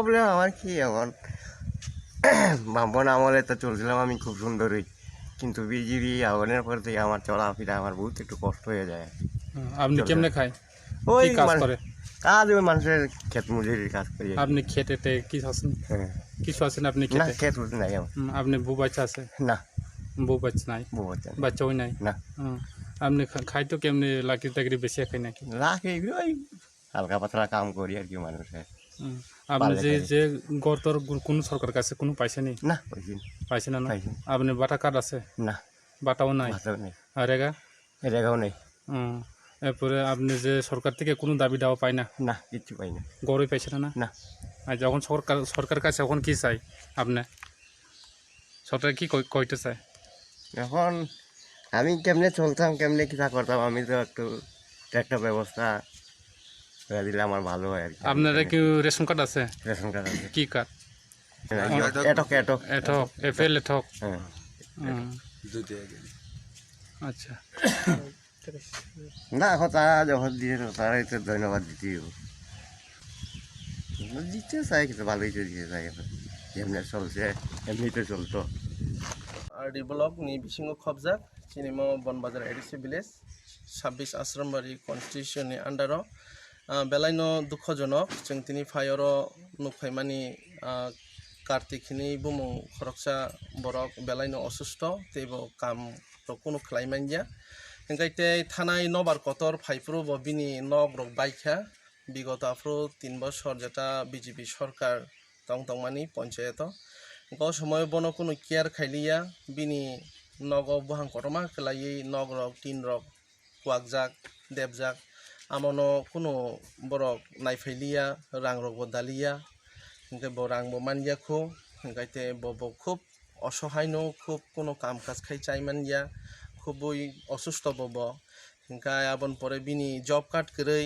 Problem আমার কি এখন বামপন আমলে তো চলছিলাম আমি খুব সুন্দরই, কিন্তু বিজেপি আগুনের পর থেকে আমার চলাফেরা আমার বহুত একটু কষ্ট হয়ে যায়। আপনি চলছে। কেমনে খায়? ওই কি কাজ মানে করে? কাজ ওই মানুষের ক্ষেত মজুরির কাজ করি আর কি। আপনি খেতেতে কি আছেন? হ্যাঁ, কিছু আছেন আপনি না খেতে? ক্ষেত নাই আমার। আপনি বউ বাচ্চা আছে? না, বউ বাচ্চা নাই, বউ হচ্ছে না। বাচ্চাও নাই। না, আপনি খাইতো কেমনে? লাকড়ি টাকড়ি বেশি খাই নাকি? রাখি ওই হালকা পাতলা কাম করি আর কি মানুষের। হুম, আপনি পারলে যে খাই। যে গতর কোনো সরকার কাছে কোনো পাইছেনি? না পাইছি পাইছে না? পাইছি আপনি বাটা কার্ড আছে? না, বাটাও নাই? ভাতও নেই, আর রেগা? রেগাও নেই। এরপরে আপনি যে সরকার থেকে কোনো দাবি দাওয়া পায় না? না, কিচ্ছু পাই না। গড়ই পাইছে না? না, আর যখন সরকার কাছে এখন কি চাই আপনি? সরকার কি কইতে চায়? এখন আমি কেমনে চলতাম কেমনে কিতা করতাম, আমি তো একটা ব্যবস্থা করে দিলে আমার ভালো হয় আর কি। আপনার কি রেশন কার্ড আছে? রেশন কার্ড আছে। কি কার্ড? এটক এটক। এঠক, এফএল এঠক। হ্যাঁ, আচ্ছা, না এখন তারা যখন দিয়ে তারাই তো ধন্যবাদ দিতেই হবে। দিতে চাই কিন্তু ভালোই তো দিতে চাই এখন যেমনি চলছে এমনিতে চলতো। आरडी ब्लक नि बिसिङाव खबजाक चिनिमो बनबाजार एडिसि भिलेज 26 आश्रमबारि कन्स्टिट्यूशन नि आन्डाराव बेलायनो दुखजनक जों तिनि फायर नुफायमानि कार्तिकनि बुमुं खरकसा बरक बेलायनो असुस्थ तेबो काम तो कुनु ख्लायमानया ओंखायते थानाय नबार कतर फाइफ्रु बिनि नग रक बाइखा बिगत आफ्रु 3 बছর जेटा बिजेपि सरकार तंमानि पञ्चायत गौ समय बनो कोनो केयार खाइलिया बिनि नग बहां कटमा खलाई नग रक तीन रक कुआकजाक देबजाक आमनो कोनो बरक नायफाइलिया रां रक दालिया ओंखाय ब रां बो मानयाखौ ओंखायते बब खूब असहायनो खूब कोनो काम काज खाइ चाइमानया खूबই অসুস্থ বব ओंखाय आबन परे बिनि जब कार्ड करै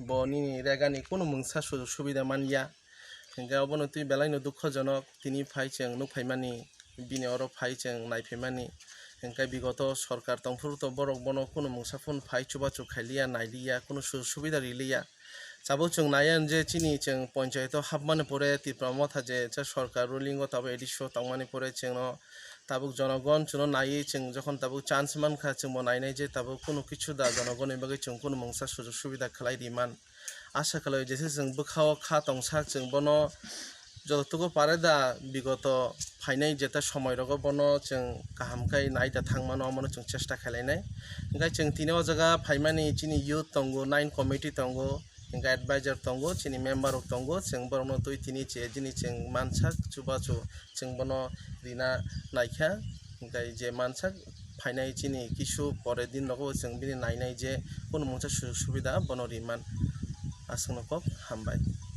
बनि रेगानि कोनो मोनसा सुजुग सुबिदा मानया ओंखाय अबनो तुइ बेलायनो दुखजनक तिनि फाइचें नुफायमानि बिनि अर फाइचें नायफायमानि ओंखाय बिगत सरकार तंफुर तो बरक बनो कोनो मोनसाफोन फाइ चुबाचु खाइलिया नायलिया कोनो सुजुग सुबिदा रिलिया चाबो जों नायन जे चिनि जों पञ्चायत हाबमाने परे तिप्रा मथा जे सरकार रुलिंग ताबो एडिसो तंमानि परे जों ताबुक जनगण जों नायै जों जखन ताबुक चान्स मानखा जों नायनाय जे ताबुक कोनो किछु दा जनगण एबागै जों कोनो मोनसा सुजुग सुबिदा खालाय दिमान आशा खालाय जेसे जों बोखाव खा तंसा जों बनो যতটুকু পারে দা বিগত ফাইনাই যেটা সময় রগ বনো जों गाहामखाय नायदा थांमानो अमनो जों चेष्टा खालायनाय ओंखाय जों तिनाव जागा फाइमानि चिनि युथ तंगो 9 कमिटि तंगो ओंखाय एडभाइजर तंगो चिनि मेम्बार तंगो जों बरनो तुइ तिनि चे दिनि जों मानसा चुबाचु जों बनो रिना नायखा ओंखाय जे मानसा फाइनाय चिनि किसु परे दिन रगो जों बिनि नायनाय जे कोनो मोनसे सुबिदा बनो रिमान आसंनकप हामबाय।